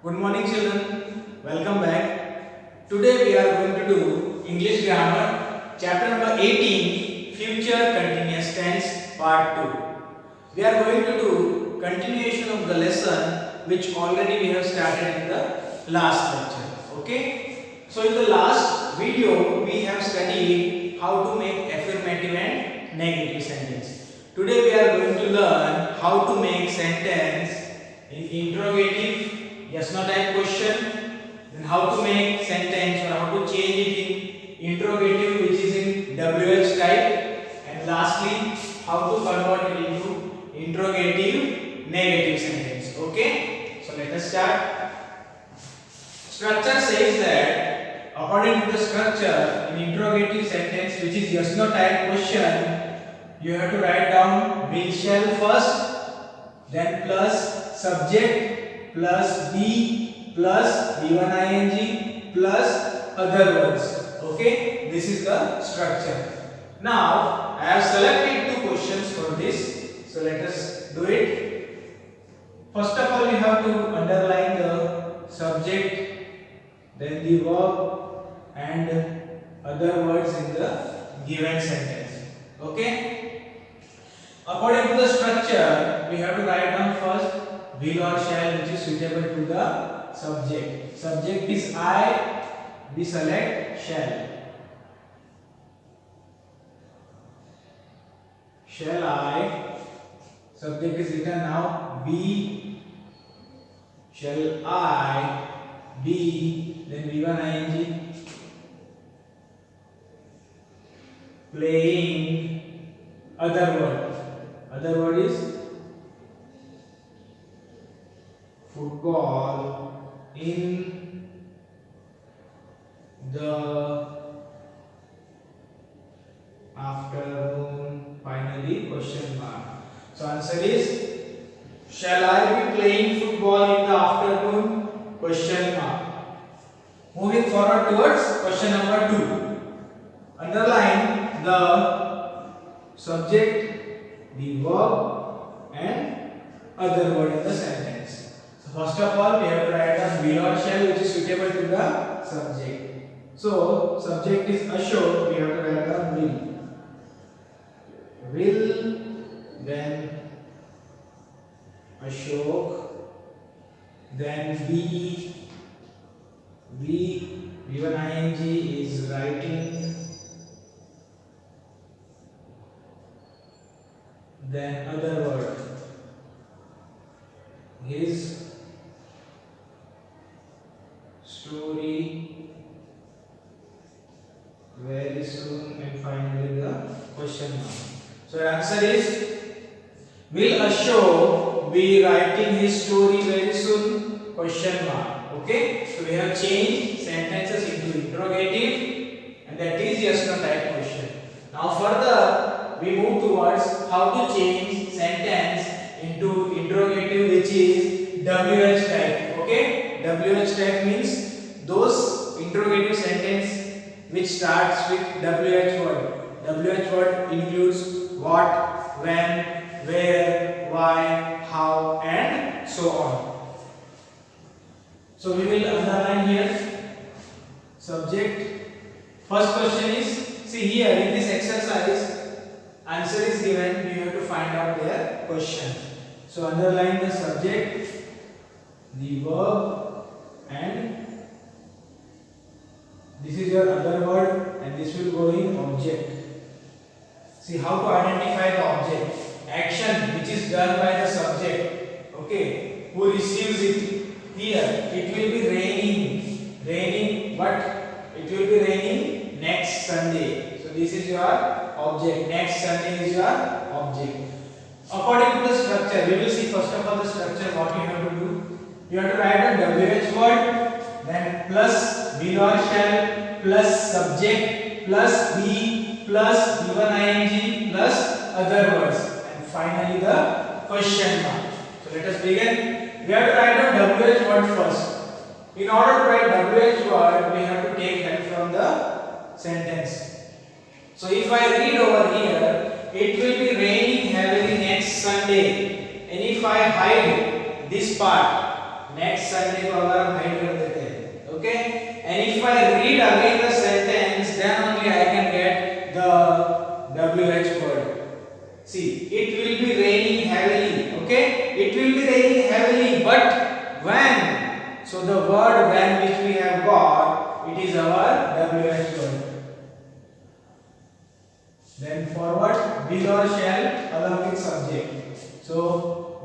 Good morning children, welcome back. Today we are going to do English grammar chapter number 18 future continuous tense part 2. We are going to do continuation of the lesson which already we have started in the last lecture. Okay? So in the last video we have studied how to make affirmative and negative sentence. Today we are going to learn how to make sentence in interrogative yes no type question, then how to make sentence or how to change it in interrogative which is in WH type, and lastly how to convert it into interrogative negative sentence. Okay, so let us start. Structure says that according to the structure in interrogative sentence which is yes no type question, you have to write down will shall first, then plus subject plus be plus v1 ing plus other words. Okay, this is the structure. Now I have selected two questions for this, so let us do it. First of all, you have to underline the subject, then the verb and other words in the given sentence. Okay, according to the structure we have to write down first will or shall which is suitable to the subject. Subject is I, we select shall. Shall I, subject is written now, be, shall I be, then v1 ing, playing, other word is football in the afternoon. Finally, question mark. So answer is shall I be playing football in the afternoon? Question mark. Moving forward towards question number 2. Underline the subject, the verb and other word in the sentence. So first of all, we have to write down will or shall which is suitable to the subject. So subject is Ashok, we have to write down will. Will, then Ashok, then be, v1 ing is writing, then other word his story very soon, and finally the question mark. So the answer is will Ashok be writing his story very soon? Question mark. Okay, so we have changed sentences into interrogative, and that is yes no type question. Now further we move towards how to change sentence into interrogative which is WH type. Okay, WH type means those interrogative sentence which starts with WH word. WH word includes what, when, where, why, how and so on. So we will underline here subject. First question is, see here in this exercise answer is given, you have to find out their question. So underline the subject, the verb and this is your other word and this will go in object. See how to identify the object. Action which is done by the subject. Okay, who receives it? Here it will be raining. Raining what? It will be raining next Sunday. So this is your object. Next Sunday is your object. According to the structure, we will see first of all the structure what you have to do. You have to write a WH word, then plus will or shall, plus subject, plus be, plus v1 ing, plus other words, and finally the question mark. So let us begin. We have to write down WH word first. In order to write WH word, we have to take help from the sentence. So if I read over here, it will be raining heavily next Sunday. And if I hide this part, next Sunday को अगर हम hide कर देते हैं, okay, and if I read again the sentence then only I can get the WH word. See, it will be raining heavily, okay, it will be raining heavily, but when, so the word when which we have got, it is our WH word. Then forward, will or shall along with subject. So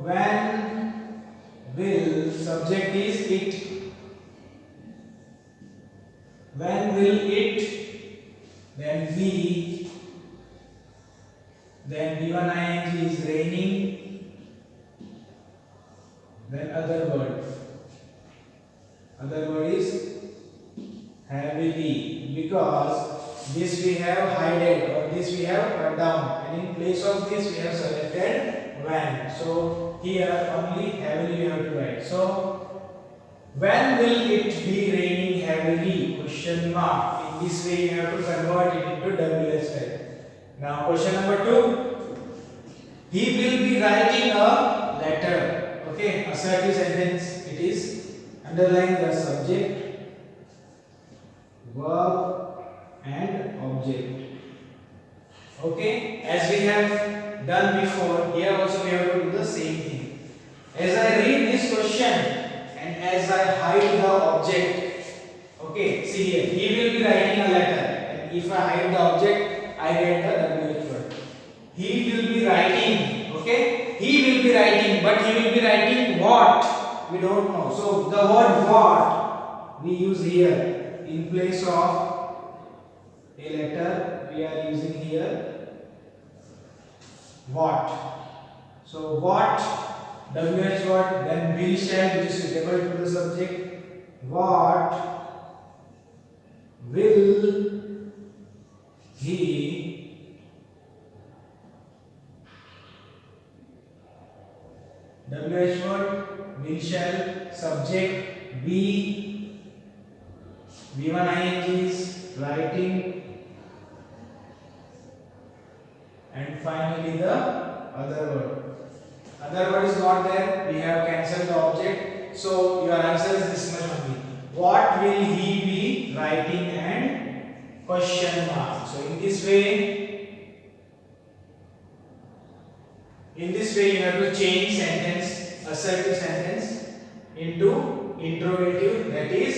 when will, subject is it, when will it, then we, then V1 ing is raining, then other word is heavily, because this we have hidden or this we have cut down, and in place of this we have selected when. So here only heavily we have to write. So when will it be raining heavily, question mark. In this way you have to convert it into WH type. Now question number 2, he will be writing a letter, okay, assertive sentence. It is underline the subject, verb and object, okay, as we have done before. Here also we have to do the same thing. As I read this question and as I hide the object, okay, see here, he will be writing a letter, and if I hide the object I get the WH word. He will be writing, okay, he will be writing, but he will be writing what, we don't know. So the word what we use here in place of a letter, we are using here what. So what, WH word, then will shall which is suitable to the subject, what will he, WH word, will shall, subject be, V1 ing is writing, and finally the other word. Other word is not there, we have cancelled the object, so your answer is this much only. What will he be writing and question mark. So in this way you have to change sentence, assertive sentence into interrogative, that is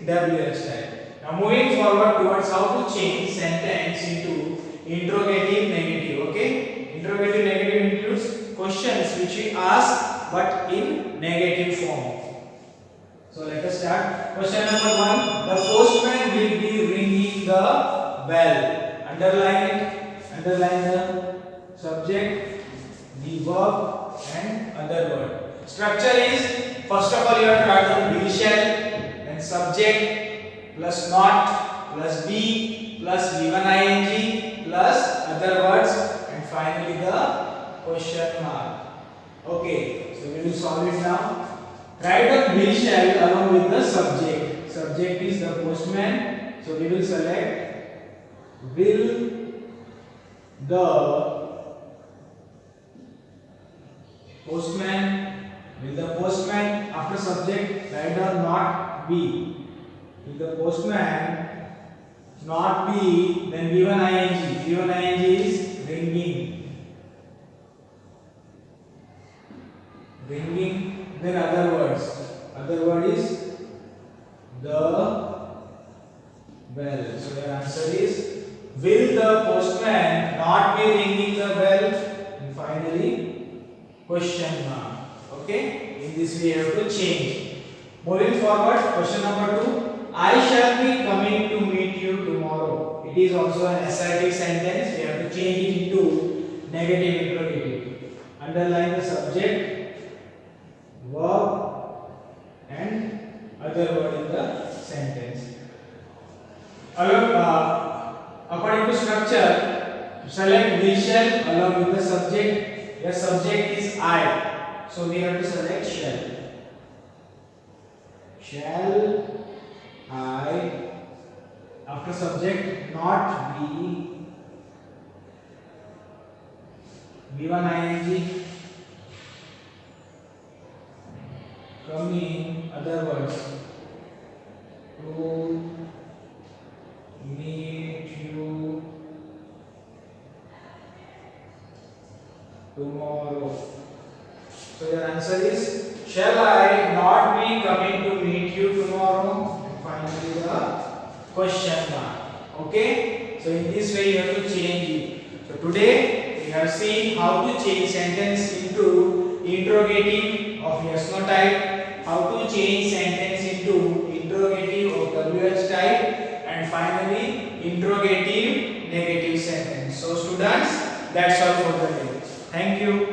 WH type. Now moving forward towards how to change sentence into interrogative negative, okay. Interrogative negative includes questions which we ask but in negative form. So let us start. Question number 1, the postman will be ringing the bell. Underline it, underline the subject, the verb and other word. Structure is, first of all you have to write the will shall, then subject plus not plus be plus V1 ing plus other words, and finally the question mark. Okay, so we will solve it now. Write the will shall along with the subject. Subject is the postman, so we will select will the postman. Will the postman, after subject write down not be. Will the postman not be, then V1 ing. V1 ing is ringing. Ringing, then other words. Other word is the bell. So your answer is, will the postman not be ringing the bell? And finally question mark. Okay, in this way you have to change. Moving forward, question number 2, I shall be coming to meet you tomorrow. It is also an assertive sentence. We have to change it into negative interrogative. Underline the subject, verb and other word in the sentence. According to structure, select will shall along with the subject. Your subject is I, so we have to select shall. Shall I, after subject not be, V1 ing, coming words. To meet you tomorrow. So your answer is, shall I not be coming to meet you tomorrow? And finally the question mark. Okay. So in this way you have to change it. So today we have seen how to change sentence into interrogative of yes no type, how to change sentence into interrogative of WH type, and finally interrogative negative sentence. So students, that's all for the day. Thank you.